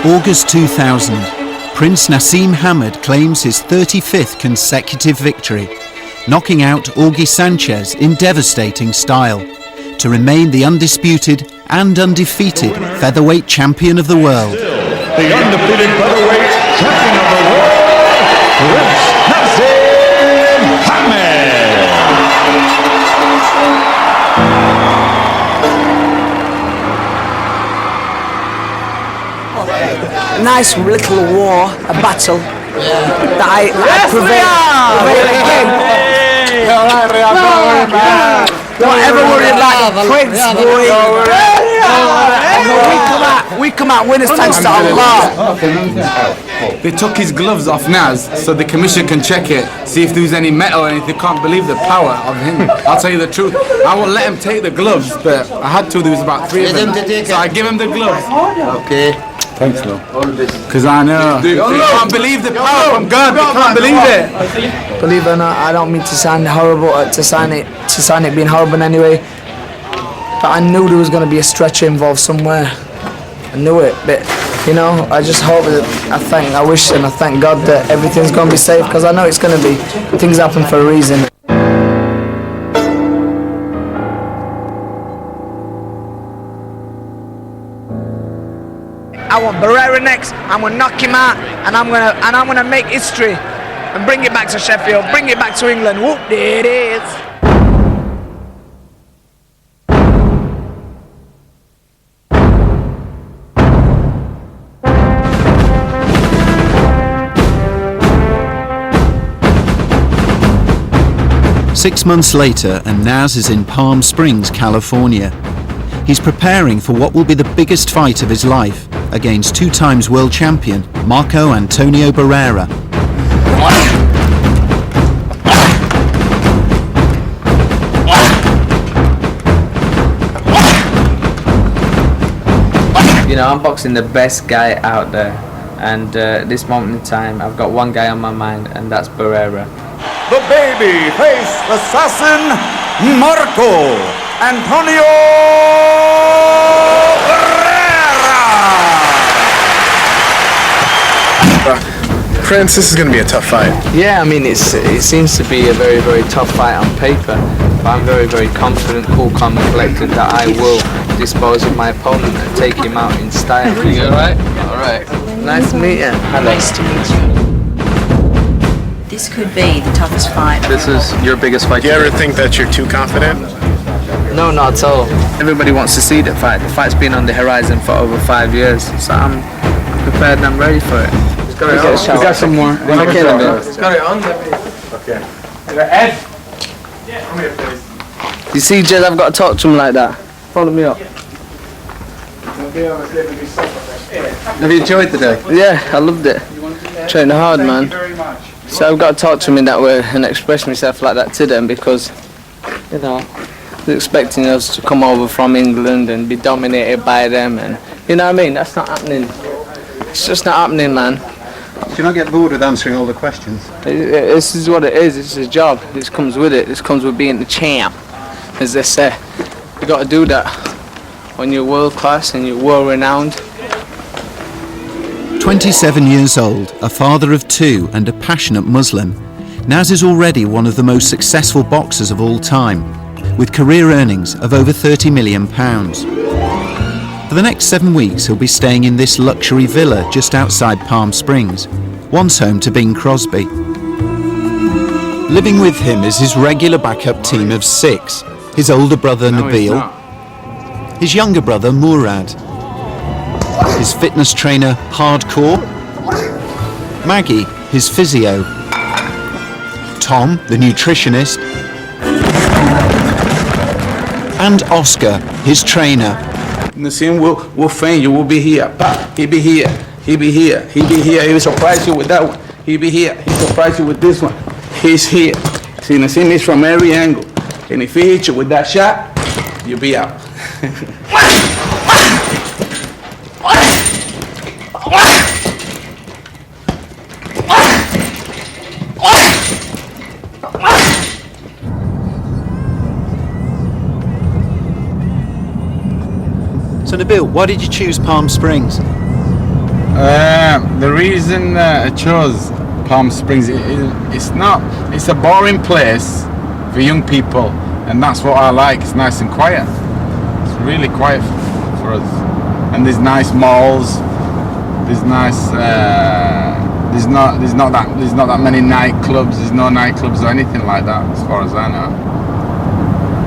August 2000, Prince Naseem Hamed claims his 35th consecutive victory, knocking out Augie Sanchez in devastating style, to remain the undisputed and undefeated featherweight champion of the world. The undefeated featherweight champion of the world, Prince Naseem Hamed. A nice little war, a battle that I prevailed again. Don't ever worry about the Prince, boy. We come out winners thanks to Allah. They took his gloves off Naz so the commission can check it, see if there was any metal or anything. They can't believe the power of him. I'll tell you the truth. I won't let him take the gloves, but I had to. There was about 3 of them. So I give him the gloves. Okay. Thanks, though. Because I know. They can't believe the power from God. They can't believe it. Believe it or not, I don't mean to sound horrible, to sign it being horrible in any way. But I knew there was going to be a stretcher involved somewhere. I knew it, but you know, I just hope that I wish and I thank God that everything's going to be safe, because I know it's going to be. Things happen for a reason. I want Barrera next. I'm gonna knock him out, and I'm gonna make history and bring it back to Sheffield, bring it back to England. Whoop, there it is. Six months later, and Naz is in Palm Springs, California. He's preparing for what will be the biggest fight of his life against 2 times world champion Marco Antonio Barrera. You know, I'm boxing the best guy out there, and this moment in time, I've got one guy on my mind, and that's Barrera. The baby face assassin, Marco Antonio Barrera. Prince, this is going to be a tough fight. Yeah, I mean, it seems to be a very, very tough fight on paper, but I'm very, very confident, cool, calm and collected that I will dispose of my opponent and take him out in style. You alright? Alright. Nice to meet you. Nice to meet you. This could be the toughest fight. This is your biggest fight. Do you ever think that you're too confident? No, not at all. Everybody wants to see the fight. The fight's been on the horizon for over 5 years, so I'm prepared and I'm ready for it. We got some more. It's got it on. Okay. Ed? Come here, please. You see, Jed, I've got to talk to him like that. Follow me up. Have you enjoyed the day? Yeah, I loved it. Training hard, man. So I've got to talk to him in that way and express myself like that to them, because, you know, they're expecting us to come over from England and be dominated by them, and, you know what I mean? That's not happening. It's just not happening, man. Do you not get bored with answering all the questions? This is what it is. It's a job. This comes with it. This comes with being the champ, as they say. You got to do that when you're world class and you're world renowned. 27 years old, a father of 2 and a passionate Muslim, Naz is already one of the most successful boxers of all time, with career earnings of over £30 million. For the next 7 weeks he'll be staying in this luxury villa just outside Palm Springs, once home to Bing Crosby. Living with him is his regular backup team of 6, his older brother Nabil, his younger brother Murad, his fitness trainer Hardcore, Maggie, his physio, Tom, the nutritionist, and Oscar, his trainer. Naseem will feign you. We'll be here. He be here. He be here. He be here. He will surprise you with that one. He be here. He surprise you with this one. He's here. See, Naseem is from every angle. And if he hits you with that shot, you'll be out. So Nabil, why did you choose Palm Springs? The reason I chose Palm Springs, it's a boring place for young people, and that's what I like. It's nice and quiet. It's really quiet for us, and there's nice malls. There's nice. There's not that many nightclubs. There's no nightclubs or anything like that, as far as I know.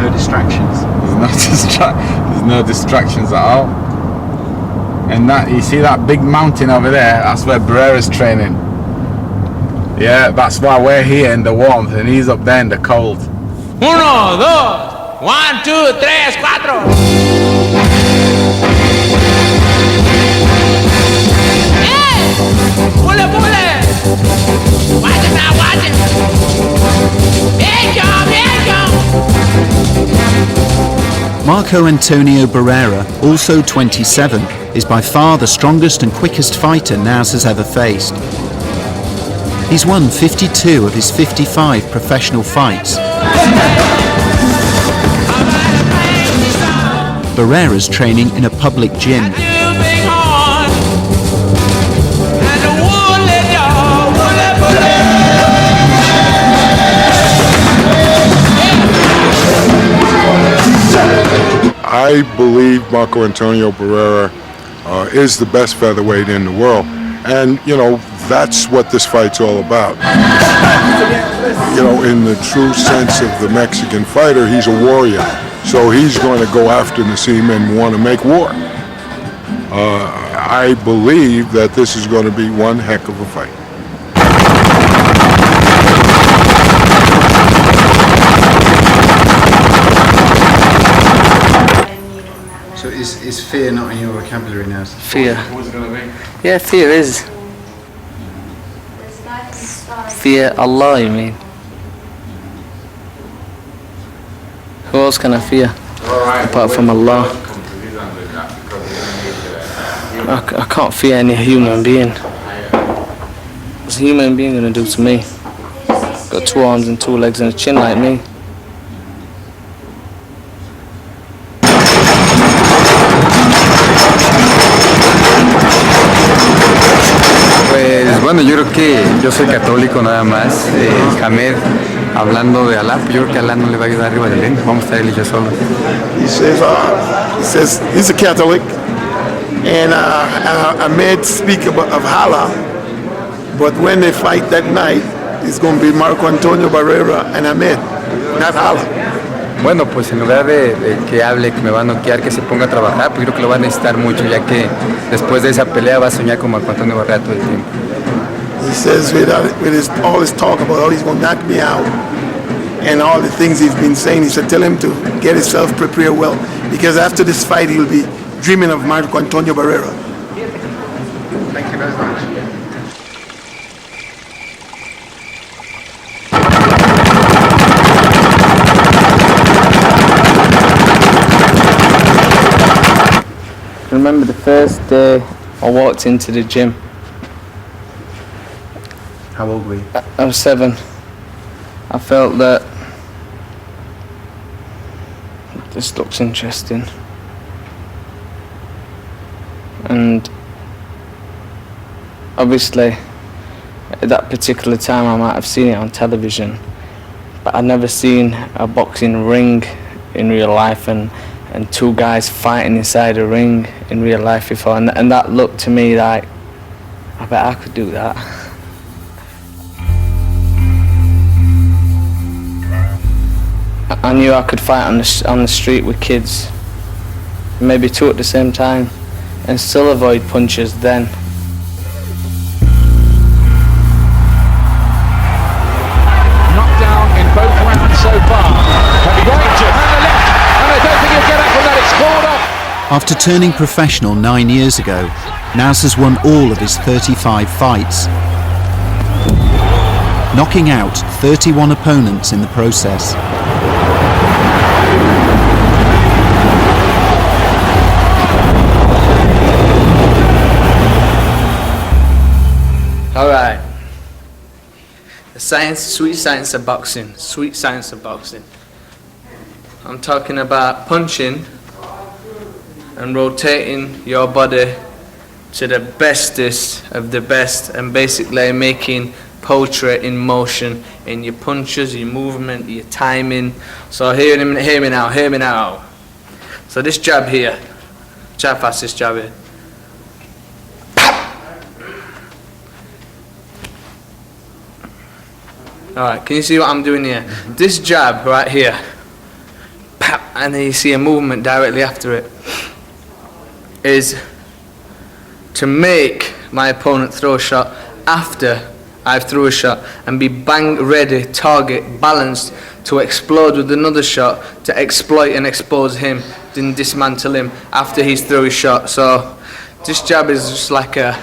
No distractions. There's no distractions at all. And that, you see that big mountain over there, that's where Barrera's training. Yeah, that's why we're here in the warmth and he's up there in the cold. 1, 2, 1, 2, 3, 4. Hey! Pule! Watch it now, watch it! Viejo! Marco Antonio Barrera, also 27, is by far the strongest and quickest fighter Naz has ever faced. He's won 52 of his 55 professional fights. Barrera's training in a public gym. I believe Marco Antonio Barrera is the best featherweight in the world. And, you know, that's what this fight's all about. You know, in the true sense of the Mexican fighter, he's a warrior. So he's going to go after Naseem and want to make war. I believe that this is going to be one heck of a fight. So is fear not in your vocabulary now? Fear. Yeah, fear is. Fear Allah, you mean? Who else can I fear apart from Allah? I can't fear any human being. What's a human being gonna do to me? Got 2 arms and 2 legs and a chin like me. Pues bueno, yo creo que yo soy católico nada más. Hamed, hablando de Alá, yo creo que Alá no le va a ayudar arriba del ring. Vamos a estar él y yo solo. He says he's a Catholic, and Ahmed speak of Allah, but when they fight that night, it's going to be Marco Antonio Barrera and Ahmed, not Allah. Bueno, pues en lugar de que hable que me va a noquear, que se ponga a trabajar, pues yo creo que lo va a necesitar mucho, ya que después de esa pelea va a soñar con Marco Antonio Barrera todo el tiempo. He says with all his talk about how he's going to knock me out and all the things he's been saying, he said tell him to get himself prepared well, because after this fight he'll be dreaming of Marco Antonio Barrera. Thank you very much. I remember the first day I walked into the gym. How old were you? I was 7. I felt that this looks interesting. And obviously at that particular time I might have seen it on television, but I'd never seen a boxing ring in real life and 2 guys fighting inside a ring in real life before, and that looked to me like, I bet I could do that. I knew I could fight on the street with kids, maybe 2 at the same time, and still avoid punches then. Knockdown in both rounds so far. And the right and the left, and I don't think he'll get up from that. It's scored off. After turning professional 9 years ago, Naz has won all of his 35 fights, knocking out 31 opponents in the process. Alright. The science, sweet science of boxing. Sweet science of boxing. I'm talking about punching and rotating your body to the bestest of the best, and basically making poetry in motion, in your punches, your movement, your timing. So hear me now. So this jab here, jab fast, this jab here. Alright, can you see what I'm doing here? This jab right here, and then you see a movement directly after it, is to make my opponent throw a shot after I've threw a shot, and be bang ready, target, balanced to explode with another shot to exploit and expose him, then dismantle him after he's thrown his shot. So this jab is just like a